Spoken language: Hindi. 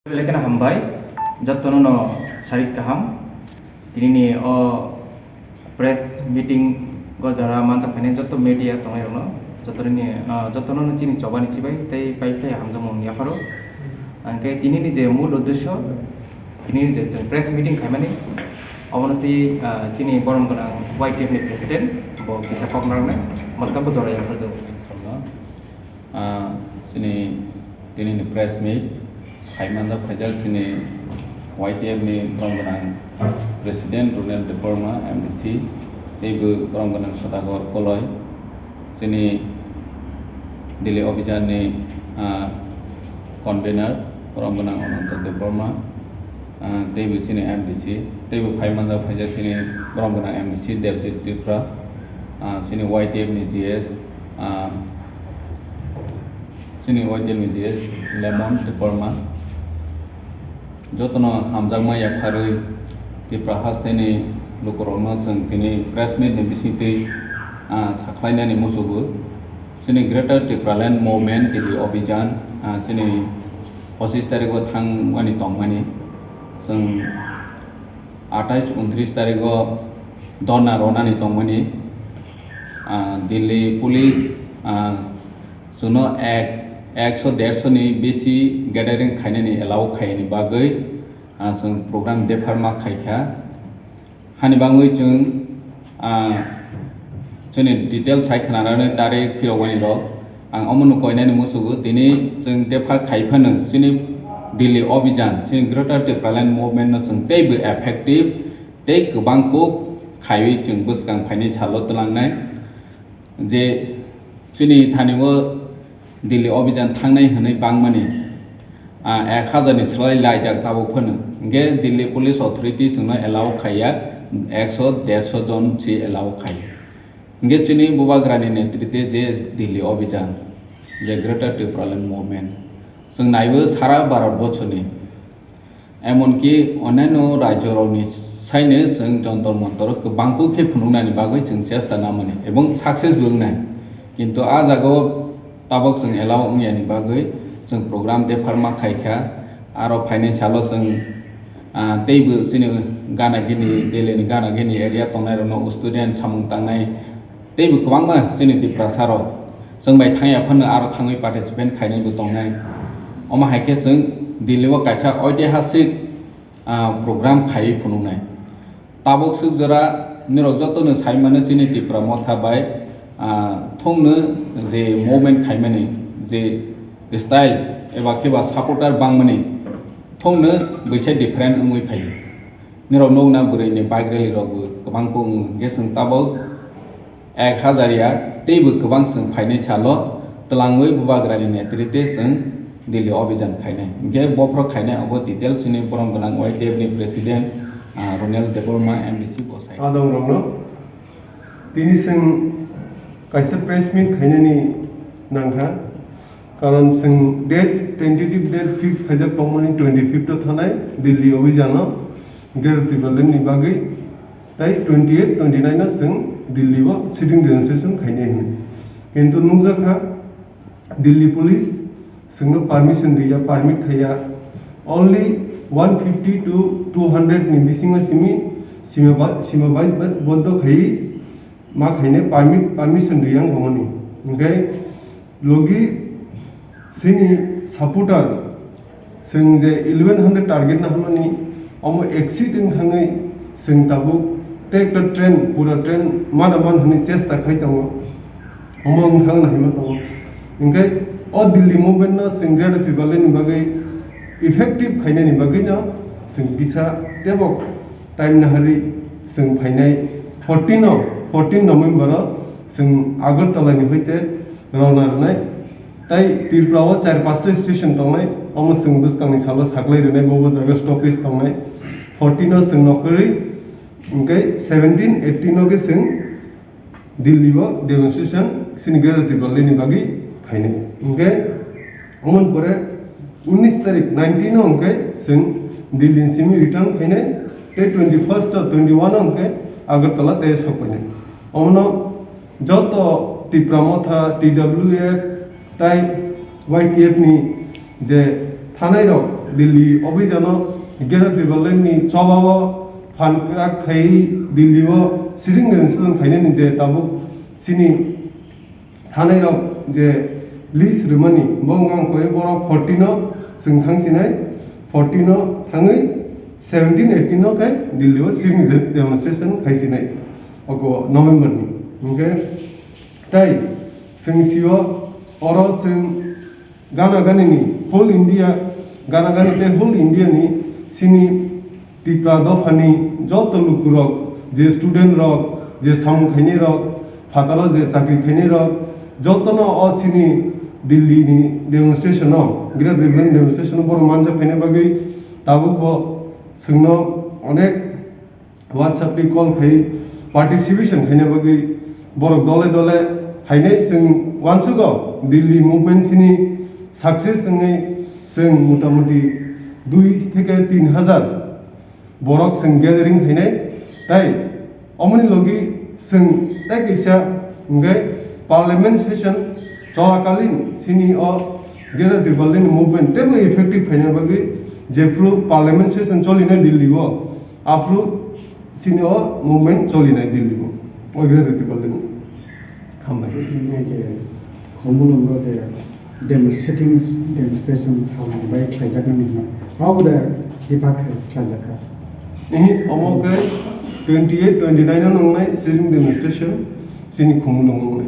Lekin hambai jatuh nono syarif kaham ini press meeting gojara mantak fene jatuh media tongai rono jatuh nono cini coba nih cibai tei pai hamzamong ya faro angke ini je mul uddesho ini je press meeting kaimani awalnya cini borom kenang Ytfni president bo bisa komrangnya mereka bojora ya faro sini ini press meet Haimanda Fajal sini Ytfni Kotor Presiden Wngnai Delhio MDC Ibu Kotor Achuk Koloi sini Delhio Ytfni convener Kotor Delhio Ibu sini MDC Ibu Haimanda Fajal sini Kotor MDC Deputy Tipra sini Ytfni GS sini Ytfni GS Lemon Delhio Jotono hamjangma yakharui tipra hasteni lokorono jeng tini press meet ni bisiti saklainani musubu sini greater tipraland movement tili obijan sini 25 tariko thangwani tongmani jeng 28 29 tariko dona ronani tongmani Delhi police suno 100-150 ni besi gathering khainani allow khaini bagai जों program defarma khaikha hani bangui जों जोंनि detail sai khanaनै तारिख फिरवानि र आं अमनु कोइनानि मुसुगु दिनै जों देफार खाइफानो जोंनि दिल्ली अभियान जोंनि ग्रेटर टिप्रालेन्ड मुभमेन्ट जों तेबो एफेक्टिभ तै गोबांखौ खाइ जों बुसगां फाइनि सालो तलांनाय जे जोंनि थानिबो दिल्ली अभियान थांनाय हनै बांमानि 1000 नि स्लाइ लाइजाक ताबो फोनो गे दिल्ली पुलिस अथॉरिटी जोंनो एलाउ खाया 100-150 जन छि एलाउ खाय गे जोंनि बुबाग्रानि नेतृत्वे जे दिल्ली अभियान जे ग्रेटर टिप्रालेन्ड मुभमेन्ट जों नायबो सारा भारतबर्षनि एमनकि अन्यान्य राज्यनि साइनो जों जन्तर मन्तर गोबांखौ खेफुनुनानि बागै जों चेष्टा नामनि एबं सक्सेस बुंनाय किन्तु आ जागो ताबक जों एलाउ उनियानि बागै जों program defarma खाइखा आरो फाइनान्सियल जों दैबो सिनि गानागिनि दिल्लीनि गानागिनि एरिया तंनाय रनो स्टुडेन्ट सामुं तांनाय दैबो गोबांमा जोंनि दिप्रासार जों बाय थांयाफोरनो आरो थाङै पार्टिसिपेट खायनायबो तंनाय अमा हायखे जों दिल्लीआव कायसा ऐतिहासिक program खाइ फुनुनाय ताबक सुजरा निरक जतनो साइमानो जोंनि दिप्रा मथा बाय थंनो जे मुभमेन्ट खाइमानि जे स्टाइल एबा केबा सपोर्टार बांमनि थंनो बैसे डिफरेंट उंगै फायो निराव नौना बुरैनि बाइक रैली रगु गोबांखौ गेसं ताबो 1000 या दैबो गोबां जों फायनाय सालो तलाङै बुबाग्रानि नेतृत्वे जों दिल्ली अभियान खायनाय गे बफ्र खायनाय अब डिटेल्स नि फरम गोनां Ytfni president wngnai Delhio MDC बसाय आदं रंनो दिनै जों कायसा प्रेस मिट खायनायनि नांथा कारण जों डेट टेन्टेटिव डेट फिक्स खायजाक दंमोन 25 थानाय दिल्ली अभियानाव ग्रेटर टिप्रालेन्डनि बागै ताई 28 29 जों दिल्लीआव सिटिं डेमनस्ट्रेशन खायनाय होनो किन्तु नुजाखा दिल्ली पुलिस जोंनो पारमिशन गैया पारमिट खाया only 150 to 200 नि बिसिङा सीमा बन्द खायि मा खायने पारमिशन गैया गमनि ओंखाय लगी जोंनि सपोर्टार जों जे 1100 टारगेट नाहमानि अमो एक्सिडेंट थाङै जों दाबो टेक द ट्रेन पूरा ट्रेन मान होनो चेष्टा खायदों अमो थांनो हायमा दङ ओंखाय अ दिल्ली मुभमेन्ट जों ग्रेटर टिप्रालेन्डनि बागै इफेक्टिव खायनायनि बागै जों बिसा देबक टाइम नाहारि जों फायनाय 14 नभेम्बर जों आगरतलानि होइते रवाना जानाय ताई तिरप्राव 4-5 स्टेशन दंनाय अमो जों बुसगांनि सालो साग्लाय रोनाय बबो जायगा स्टपेज दंनाय 14 जों नखरै ओंखाय 17-18 के जों दिल्लीआव डेमनस्ट्रेशन सिनि ग्रेटर टिप्रालेन्डनि बागै खायनाय ओंखाय अमन परे 19 तारिख 19 ओंखाय जों दिल्लीसिम रिटार्न खायनाय ते 21 ओंखाय आगरतला ते सफैनाय अमनो जत टिप्रामथा TWF ताई Ytfni जे थानाय रक दिल्ली अभियानो गेजेर देभलपमेन्टनि चबाबो फानग्रा खाय दिल्लीआव सिरिं डेमनस्ट्रेशन खायनायनि जे दाबो सिनि थानाय रक जे लिस्ट रोमानि बंगांखौ बर' 14 जों थांसिनाय 14 थाङै 17 18 खाय दिल्लीआव सिरिं डेमनस्ट्रेशन खायसिनाय अगो नभेम्बरनि ओमफ्राय ताई जों सिओ अरो जों गाना गानिनि होल इंडिया गाना गानि ते होल इंडिया नि सिनि टिप्रा दफानि जत लुकुरक जे स्टूडेंट रक जे सामु खायनि रक फादार जे चाकरी खायनि रक जतनो अ सिनि दिल्ली नि डेमोन्स्ट्रेशन ग्रेट डेभलपमेंट डेमोन्स्ट्रेशन बर मानजा फायनाय बागै दाबो जोंनो अनेक व्हाट्सएप नि कल खाय पार्टिसिपेशन खायनाय बागै बर दले दले खायनाय जों वानसुगो दिल्ली मुभमेंट सिनि सक्सेस जों मोटामुटी 2 থেকে 3000 बरक जों गैदरिंग खायनाय ताई अमनि लगी जों ताई कैसा ओंगे पार्लियामेंट सेशन चलाकालीन सिनि अ ग्रेट डेभलपमेंट मुभमेंट तेबो इफेक्टिव खायनाय बागै जेफ्रु पार्लियामेंट सेशन चलिनाय दिल्लीआव आफ्रु सिनि अ मुभमेंट चलिनाय दिल्लीआव अ ग्रेट डेभलपमेंट Khumulwng जे demonstration खालामबाय खायजागोन how would the party खायजाखा इहि अमके 28 29 नंनाय सिरिं डेमोन्स्ट्रेशन सिनि खुमुलुंग